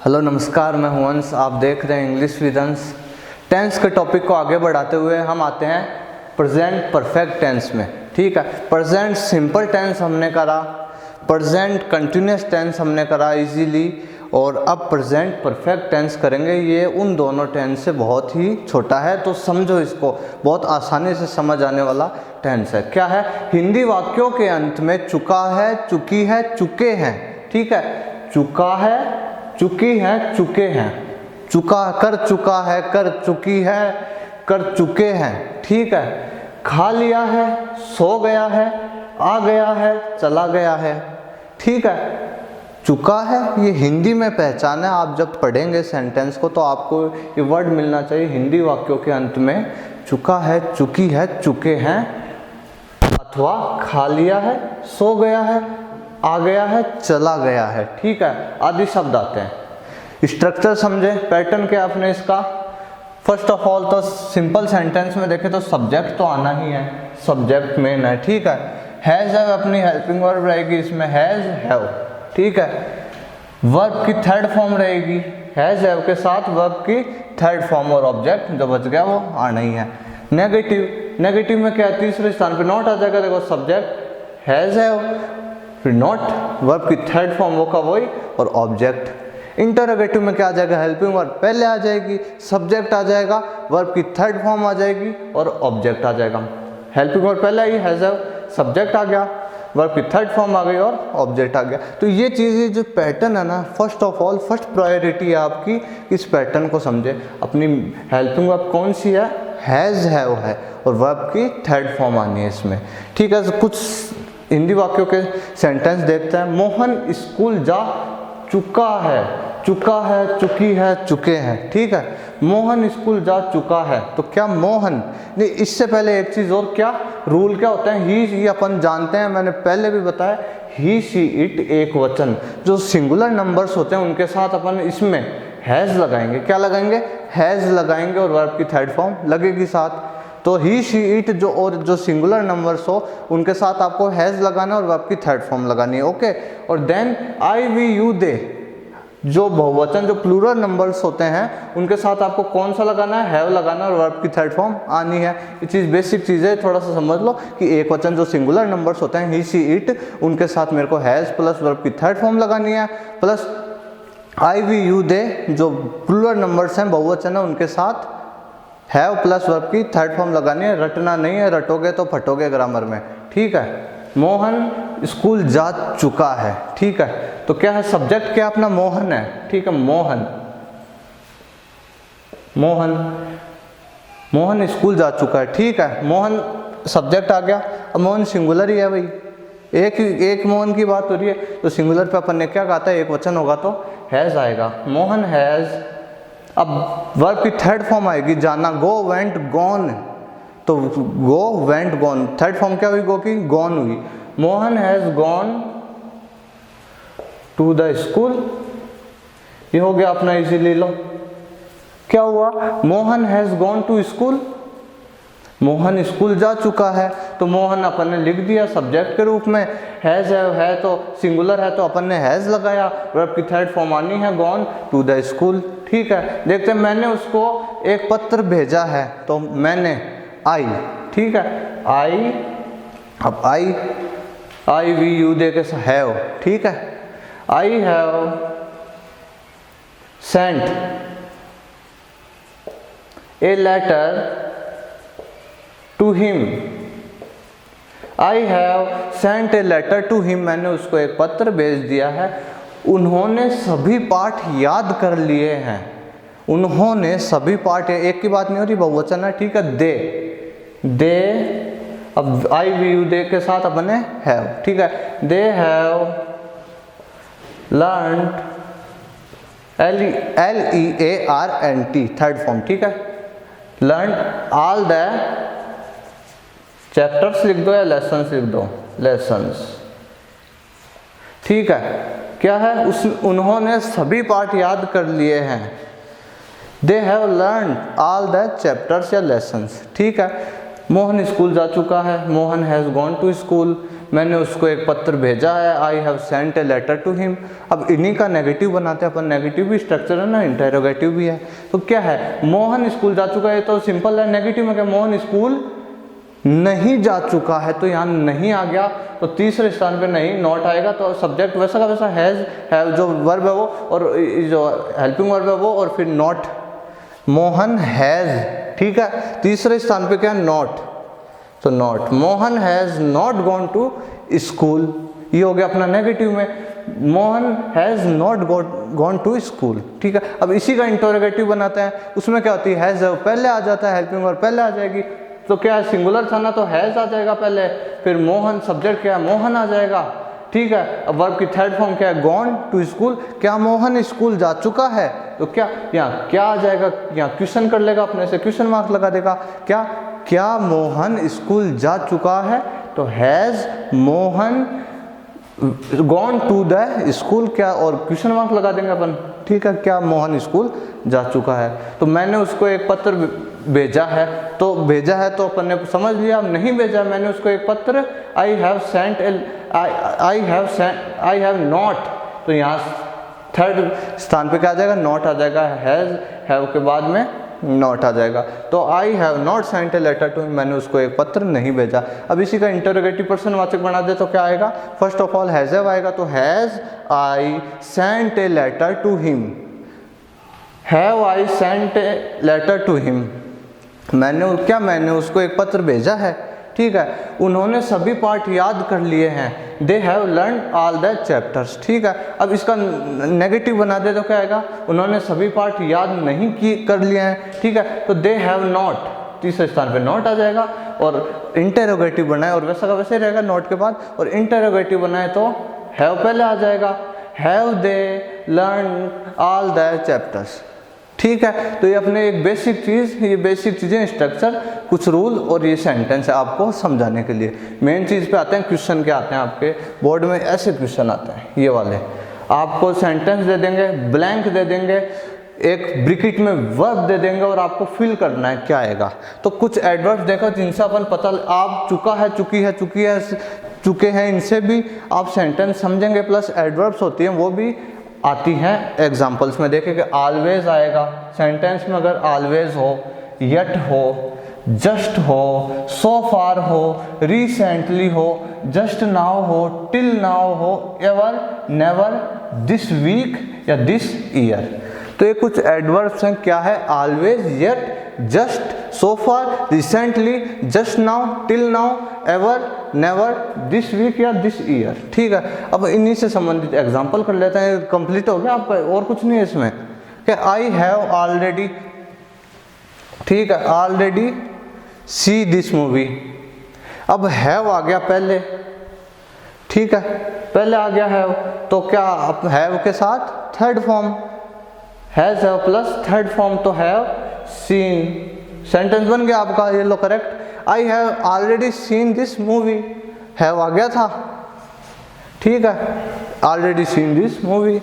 Hello नमस्कार, मैं हूं अंश। आप देख रहे हैं इंग्लिश विद अंश। टेंस के टॉपिक को आगे बढ़ाते हुए हम आते हैं प्रेजेंट परफेक्ट टेंस में। ठीक है, प्रेजेंट सिंपल टेंस हमने करा, प्रेजेंट कंटिन्यूस टेंस हमने करा इजीली, और अब प्रेजेंट परफेक्ट टेंस करेंगे। ये उन दोनों टेंस से बहुत ही छोटा है, तो समझो इसको, बहुत आसानी से समझ आने वाला टेंस है। क्या है? हिंदी वाक्यों के अंत में चुका है, चुकी है, चुके हैं। ठीक है, चुका है, चुकी है, चुके हैं, चुका कर चुका है, कर चुकी है, कर चुके हैं। ठीक है, खा लिया है, सो गया है, आ गया है, चला गया है। ठीक है, चुका है ये हिंदी में पहचान है। आप जब पढ़ेंगे सेंटेंस को तो आपको ये वर्ड मिलना चाहिए हिंदी वाक्यों के अंत में, चुका है, चुकी है, चुके हैं, अथवा खा लिया है, सो गया है, आ गया है, चला गया है। ठीक है, आदि शब्द आते हैं। स्ट्रक्चर समझे, पैटर्न क्या आपने इसका। फर्स्ट ऑफ ऑल तो सिंपल सेंटेंस में देखें तो सब्जेक्ट तो आना ही है, सब्जेक्ट मेन है। ठीक है, हैज हैव अपनी हेल्पिंग वर्ब रहेगी इसमें, हैज हैव। ठीक है, वर्ब की थर्ड फॉर्म रहेगी, हैज हैव के साथ वर्ब की थर्ड फॉर्म और ऑब्जेक्ट जो बच गया वो आना ही है। नेगेटिव, नेगेटिव में क्या है? तीसरे स्थान पे नॉट आ जाएगा। देखो, सब्जेक्ट हैज हैव, फिर नॉट, वर्ब की थर्ड फॉर्म वो का वही, और ऑब्जेक्ट। इंटरोगेटिव में क्या आ जाएगा? हेल्पिंग वर्ब पहले आ जाएगी, सब्जेक्ट आ जाएगा, वर्ब की थर्ड फॉर्म आ जाएगी और ऑब्जेक्ट आ जाएगा। हेल्पिंग वर्ब पहले आई, हैज हैव, सब्जेक्ट आ गया, वर्ब की थर्ड फॉर्म आ गई और ऑब्जेक्ट आ गया। तो ये चीज़ें जो पैटर्न है ना, first of all first priority है आपकी, इस पैटर्न को समझे। अपनी हेल्पिंग वर्ब कौन सी है? हैज हैव है, और वर्ब की थर्ड फॉर्म आनी है इसमें। ठीक है, तो कुछ हिंदी वाक्यों के सेंटेंस देखते हैं। मोहन स्कूल जा चुका है, चुका है, चुकी है, चुके हैं। ठीक है, मोहन स्कूल जा चुका है, तो क्या मोहन नहीं, इससे पहले एक चीज़ और, क्या रूल क्या होता है? ही अपन जानते हैं, मैंने पहले भी बताया, ही सी इट एक वचन, जो सिंगुलर नंबर्स होते हैं उनके साथ अपन इसमें हैज़ लगाएंगे। क्या लगाएंगे? हैज़ लगाएंगे, और वर्ब की थर्ड फॉर्म लगेगी साथ। तो ही शी इट जो और जो सिंगुलर नंबर्स हो उनके साथ आपको हैज़ लगाना है और वर्ब की थर्ड फॉर्म लगानी है। ओके, और then I we you they, जो बहुवचन जो प्लूरल नंबर्स होते हैं उनके साथ आपको कौन सा लगाना है? हैव लगाना है, और वर्ब की थर्ड फॉर्म आनी है। ये चीज़ बेसिक चीज़ है, थोड़ा सा समझ लो कि एक वचन जो सिंगुलर नंबर्स होते हैं ही सी इट, उनके साथ मेरे को हैज़ प्लस वर्ब की थर्ड फॉर्म लगानी है, plus I we you they जो प्लूरल नंबर्स हैं, बहुवचन है, उनके साथ हैव प्लस वर्ब की थर्ड फॉर्म लगानी है। रटना नहीं है, रटोगे तो फटोगे ग्रामर में। ठीक है, मोहन स्कूल जा चुका है। ठीक है, तो क्या है? सब्जेक्ट क्या अपना? मोहन है। ठीक है, मोहन, मोहन, मोहन स्कूल जा चुका है। ठीक है, मोहन सब्जेक्ट आ गया। अब मोहन सिंगुलर ही है भाई, एक मोहन की बात हो रही है, तो सिंगुलर पे अपन ने क्या कहा था? एक वचन होगा तो हैज़ आएगा, मोहन हैज़। अब वर्ब की थर्ड फॉर्म आएगी, जाना, गो वेंट गॉन, तो go went gone, third form क्या हुई? गो की गॉन हुई। Mohan has gone to the school, ये हो गया अपना, इजी ले लो। क्या हुआ? Mohan has gone to school, Mohan school जा चुका है, तो मोहन अपन ने लिख दिया सब्जेक्ट के रूप में। हैज़ है तो सिंगुलर है तो अपन ने हैज़ लगाया, वर्ब की थर्ड फॉर्म आनी है, गॉन टू द स्कूल। ठीक है, देखते हैं, मैंने उसको एक पत्र भेजा है, तो मैंने, आई। ठीक है, आई, अब आई वी यू दे के हैव। ठीक है, I have sent a letter to him, I have sent a letter to him, मैंने उसको एक पत्र भेज दिया है। उन्होंने सभी पाठ याद कर लिए हैं, उन्होंने सभी पाठ, एक की बात नहीं हो रही, बहुवचन है। ठीक है, दे, अब आई वी यू दे के साथ अपने हैव। ठीक है, they have learned, LEARNT third form. ठीक है, लर्नड ऑल द चैप्टर्स लिख दो या लेसन्स लिख दो, लेसन्स। ठीक है, क्या है? उन्होंने सभी पाठ याद कर लिए हैं, they have learn all the chapters या लेसन्स। ठीक है, मोहन स्कूल जा चुका है, Mohan has gone to school, मैंने उसको एक पत्र भेजा है, I have sent a letter to him. अब इन्हीं का नेगेटिव बनाते हैं अपन, नेगेटिव भी स्ट्रक्चर है ना, इंटेरोगेटिव भी है। तो क्या है, मोहन स्कूल जा चुका है, तो सिंपल है। नेगेटिव में क्या, मोहन स्कूल नहीं जा चुका है, तो यहाँ नहीं आ गया, तो तीसरे स्थान पे नहीं, नॉट आएगा। तो सब्जेक्ट वैसा का वैसा हैज़, हैव जो वर्ब है वो, और जो हेल्पिंग वर्ब है वो, और फिर नॉट, मोहन हैज़, ठीक है। तीसरे स्थान पे क्या, नॉट, तो not, Mohan has not gone to school, ये हो गया अपना नेगेटिव में, Mohan has not gone to school, ठीक है। अब इसी का इंटरोगेटिव बनाते हैं, उसमें क्या होती है, हैज़ पहले आ जाता है, हेल्पिंग वर्ब पहले आ जाएगी, तो क्या है, सिंगुलर था ना, तो हैज़ आ जाएगा पहले, फिर मोहन, सब्जेक्ट क्या है, मोहन आ जाएगा, ठीक है। अब वर्ब की थर्ड फॉर्म क्या है, गॉन टू स्कूल, क्या मोहन स्कूल जा चुका है, तो क्या यहाँ क्या आ जाएगा, यहाँ क्वेश्चन कर लेगा अपने से, क्वेश्चन मार्क लगा देगा, क्या मोहन स्कूल जा चुका है, तो has Mohan gone to the school, क्या, और क्वेश्चन मार्क लगा देंगे अपन, ठीक है, क्या मोहन स्कूल जा चुका है। तो मैंने उसको एक पत्र भेजा है, तो भेजा है तो अपन ने समझ लिया। नहीं भेजा, मैंने उसको एक पत्र, आई have Saint, I have not, तो यहाँ थर्ड स्थान पे क्या आ जाएगा, नॉट आ जाएगा, हैव के बाद में नॉट आ जाएगा। तो I have not sent a letter to him, मैंने उसको एक पत्र नहीं भेजा। अब इसी का इंटरोगेटिव पर्सनवाचक बना दे तो क्या आएगा, first of all has have आएगा, तो has I sent a letter to him, have I sent a letter to him, मैंने उसको एक पत्र भेजा है, ठीक है। उन्होंने सभी पाठ याद कर लिए हैं, they have learn all the chapters, ठीक है। अब इसका नेगेटिव बना दे तो क्या आएगा, उन्होंने सभी पाठ याद नहीं कर लिए हैं, ठीक है, तो दे हैव नॉट, तीसरे स्थान पे नॉट आ जाएगा। और इंटरोगेटिव बनाए और वैसा का वैसे ही रहेगा नॉट के बाद, और इंटरोगेटिव बनाए तो हैव पहले आ जाएगा, have they learn all the chapters, ठीक है। तो ये अपने एक बेसिक चीज़, ये बेसिक चीज़ें, स्ट्रक्चर, कुछ रूल और ये सेंटेंस है आपको समझाने के लिए। मेन चीज़ पे आते हैं, क्वेश्चन के आते हैं, आपके बोर्ड में ऐसे क्वेश्चन आते हैं, ये वाले आपको सेंटेंस दे देंगे, ब्लैंक दे देंगे, एक ब्रैकेट में वर्ब दे देंगे और आपको फिल करना है क्या आएगा। तो कुछ एडवर्ब्स देखो जिनसे अपन पता, आप चुका है, चुकी है, चुकी है, चुके हैं, इनसे भी आप सेंटेंस समझेंगे, प्लस एडवर्ब्स होती हैं वो भी आती हैं एग्जाम्पल्स में। देखें कि ऑलवेज आएगा सेंटेंस में, अगर ऑलवेज हो, यट हो, जस्ट हो, सो फार हो, रिसेंटली हो, जस्ट नाउ हो, टिल नाउ हो, एवर, नेवर, दिस वीक या दिस ईयर। तो ये कुछ एडवर्ब्स हैं, क्या है, always, yet, just, so far, recently, just now, till now, ever, never, this week या दिस ईयर, ठीक है। अब इन्हीं से संबंधित एग्जांपल कर लेते हैं, कंप्लीट हो गया आपका, और कुछ नहीं है इसमें। कि आई हैव ऑलरेडी, ठीक है, ऑलरेडी सी दिस मूवी। अब हैव आ गया पहले, ठीक है, पहले आ गया हैव, तो क्या हैव के साथ third form, has have plus third form, तो हैव सीन, सेंटेंस बन गया आपका, ये लो correct. I have already seen this movie, have आ गया था, ठीक है, already seen this movie.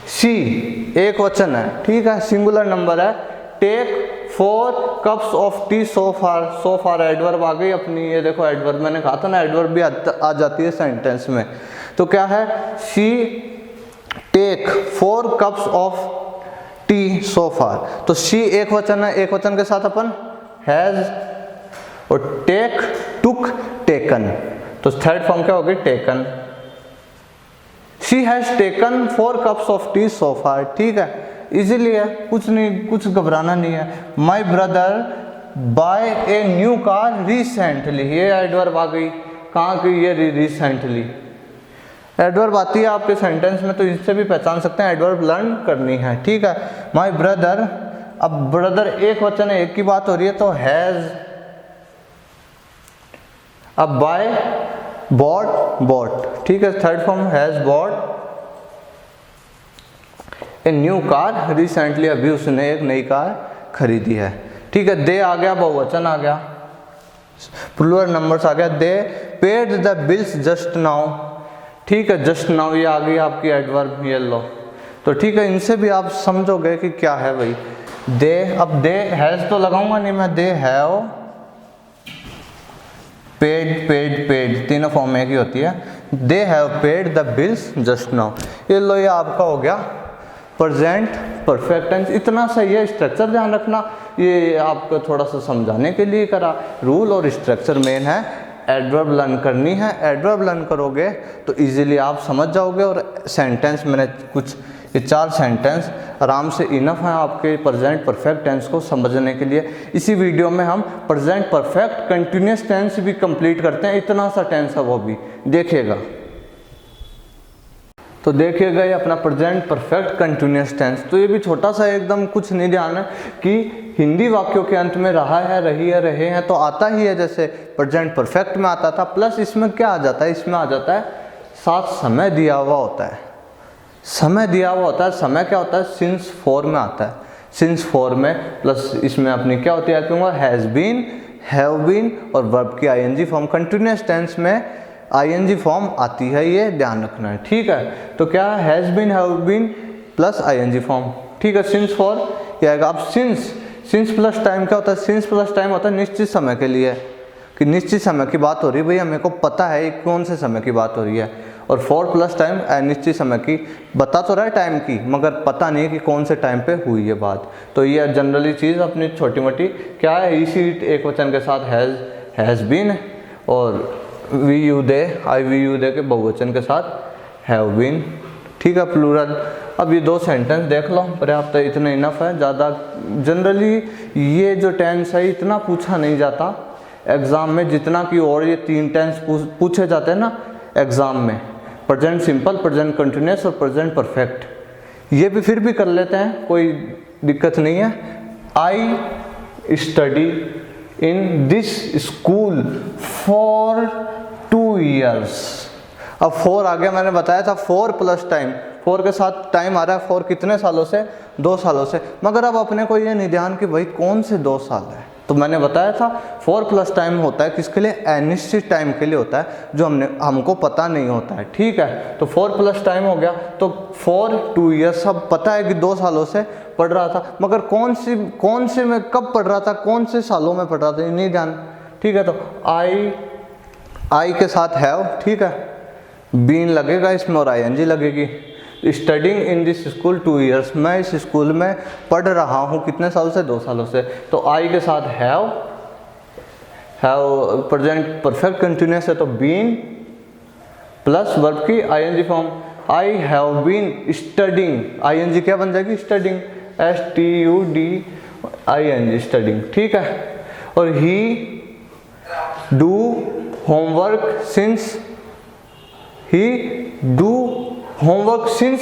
She एक वचन है, ठीक है, सिंगुलर नंबर है। Take 4 cups of tea so far adverb आ गई अपनी, ये देखो एडवर्ब, मैंने कहा था ना एडवर्ब भी आ जाती है सेंटेंस में। तो क्या है, she take 4 cups of tea so far, तो सी एक वचन है, एक वचन के साथ अपन हैज, और टेक, टुक, टेकन, तो थर्ड फॉर्म क्या होगी, taken. She has taken 4 cups of tea so far, ठीक है, इजीली है, कुछ नहीं, कुछ घबराना नहीं है। My brother buy a new car recently, ये एडवर्ब आ गई, कहाँ की, ये रिसेंटली एडवर्ब आती है आपके सेंटेंस में, तो इससे भी पहचान सकते हैं एडवर्ब लर्न करनी है, ठीक है। माई ब्रदर, अब ब्रदर एक वचन है, एक की बात हो रही है, तो हैज। अब बाय, बॉट, ठीक है, third form has bot A new car recently, अभी उसने एक नई कार खरीदी है, ठीक है। दे आ गया, बहुवचन आ गया, प्लूरल नंबर्स आ गया। दे paid the bills just now, ठीक है, जस्ट नाउ ये आ गई आपकी एडवर्ब, ये लो, तो ठीक है, इनसे भी आप समझोगे कि क्या है भाई। दे, अब दे हैज तो लगाऊंगा नहीं मैं, they have paid paid paid तीनों फॉर्म में एक ही होती है। They have paid the bills just now. ये लो, ये आपका हो गया प्रेजेंट परफेक्ट टेंस। इतना सही है, स्ट्रक्चर ध्यान रखना, ये आपको थोड़ा सा समझाने के लिए करा। रूल और स्ट्रक्चर मेन है। एडवर्ब लर्न करनी है, एडवर्ब लर्न करोगे तो इजीली आप समझ जाओगे। और सेंटेंस मैंने कुछ ये 4 सेंटेंस आराम से इनफ है आपके प्रेजेंट परफेक्ट टेंस को समझने के लिए। इसी वीडियो में हम प्रेजेंट परफेक्ट कंटिन्यूस टेंस भी कंप्लीट करते हैं। इतना सा टेंस है वो भी देखिएगा। तो देखिएगा ये अपना प्रेजेंट परफेक्ट कंटिन्यूस टेंस। तो ये भी छोटा सा एकदम कुछ नहीं ध्यान है कि हिंदी वाक्यों के अंत में रहा है, रही है, रहे हैं तो आता ही है, जैसे प्रेजेंट परफेक्ट में आता था। प्लस इसमें क्या आ जाता है, इसमें आ जाता है साथ समय दिया हुआ होता है। समय दिया हुआ होता है। समय क्या होता है, सिंस 4 में आता है। सिंस 4 में प्लस इसमें अपनी क्या होती है, हैज़ बीन, हैव बीन और वर्ब की आईएनजी फॉर्म। कंटिन्यूस टेंस में आईएनजी फॉर्म आती है, ये ध्यान रखना है, ठीक है। तो क्या है, has been, have been plus ING form, ठीक है। सिंस 4 ये आएगा। अब सिंस प्लस टाइम क्या होता है, सिंस प्लस टाइम होता है निश्चित समय के लिए, कि निश्चित समय की बात हो रही है, भैया मेरे को पता है कौन से समय की बात हो रही है। और 4 प्लस टाइम अनिश्चित समय की, बता तो रहा है टाइम की, मगर पता नहीं है कि कौन से टाइम पे हुई है बात। तो ये जनरली चीज़ अपनी छोटी मोटी क्या है, इसी एक वचन के साथ हैज़ बीन, और we you they, I we you they के बहुवचन के साथ हैव बीन, ठीक है, प्लूरल। अब ये 2 सेंटेंस देख लो, पर्याप्त है, इतना इनफ है। ज़्यादा जनरली ये जो टेंस है इतना पूछा नहीं जाता एग्ज़ाम में जितना कि और ये 3 टेंस पूछे जाते हैं ना एग्ज़ाम में, प्रेजेंट सिंपल, प्रेजेंट कंटिन्यूस और प्रेजेंट परफेक्ट। ये भी फिर भी कर लेते हैं, कोई दिक्कत नहीं है। I study in this school for 2 years। अब 4 आ गया, मैंने बताया था 4 प्लस टाइम, 4 के साथ टाइम आ रहा है। 4 कितने सालों से, 2 सालों से। मगर अब अपने को ये नहीं ध्यान कि भाई कौन से 2 साल है, तो मैंने बताया था 4 प्लस टाइम होता है किसके लिए, अनिश्चित टाइम के लिए होता है, जो हमको पता नहीं होता है, ठीक है। तो 4 प्लस टाइम हो गया, तो 4 2 years। सब पता है कि 2 सालों से पढ़ रहा था, मगर कौन से में कब पढ़ रहा था, कौन से सालों में पढ़ रहा था, ये नहीं ध्यान, ठीक है। तो आई के साथ हैव, ठीक है, बीन लगेगा इसमें और आईएनजी लगेगी। Studying in this school 2 years, मैं इस स्कूल में पढ़ रहा हूँ कितने सालों से, 2 सालों से। तो आई के साथ हैव प्रेजेंट परफेक्ट कंटिन्यूस है, तो बीन प्लस वर्ब की ING form. I have been studying, ING क्या बन जाएगी, स्टडिंग, STUDING, स्टडिंग, ठीक है। और he do homework since, he do homework since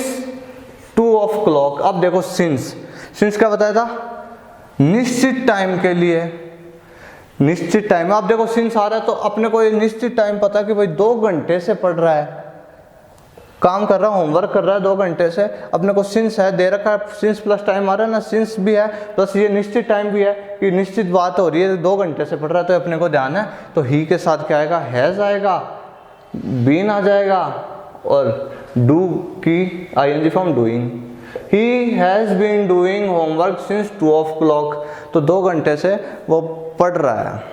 2 o'clock। अब देखो सिंस क्या बताया था, निश्चित टाइम के लिए, निश्चित टाइम। आप देखो सिंस आ रहा है तो अपने को ये निश्चित टाइम पता है कि भाई 2 घंटे से पढ़ रहा है, काम कर रहा है, होमवर्क कर रहा है 2 घंटे से। अपने को सिंस है दे रखा है, सिंस प्लस टाइम आ रहा है ना, सिंस भी है प्लस ये निश्चित टाइम भी है कि निश्चित बात हो रही है, 2 घंटे से पढ़ रहा है, तो अपने को ध्यान है। तो ही के साथ क्या आएगा, हैज़ आएगा, बीन आ जाएगा और डू की ING form doing. He has been doing homework since 2 o'clock। तो 2 घंटे से वो पढ़ रहा है,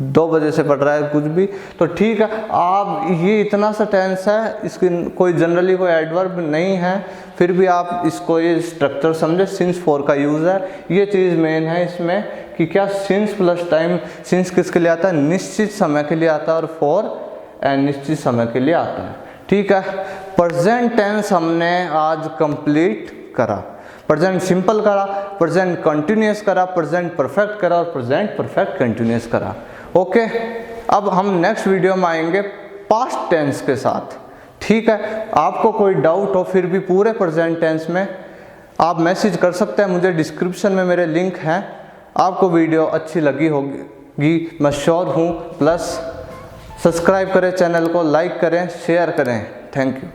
2 बजे से पढ़ रहा है कुछ भी, तो ठीक है। आप ये इतना सा टेंस है, इसकी कोई जनरली कोई एडवर्ब नहीं है, फिर भी आप इसको ये स्ट्रक्चर समझे, सिंस 4 का यूज़ है। ये चीज़ मेन है इसमें कि क्या सिंस प्लस टाइम, सिंस किसके लिए आता है, निश्चित समय के लिए आता है, और 4 अनिश्चित समय के लिए आता है, ठीक है। प्रेजेंट टेंस हमने आज कंप्लीट करा, प्रेजेंट सिंपल करा, प्रेजेंट कंटिन्यूस करा, प्रेजेंट परफेक्ट करा और प्रेजेंट परफेक्ट कंटिन्यूस करा, ओके। अब हम नेक्स्ट वीडियो में आएंगे पास्ट टेंस के साथ, ठीक है। आपको कोई डाउट हो फिर भी पूरे प्रेजेंट टेंस में, आप मैसेज कर सकते हैं मुझे, डिस्क्रिप्शन में मेरे लिंक हैं। आपको वीडियो अच्छी लगी होगी मैं श्योर हूँ। प्लस सब्सक्राइब करें चैनल को, लाइक करें, शेयर करें। Thank you.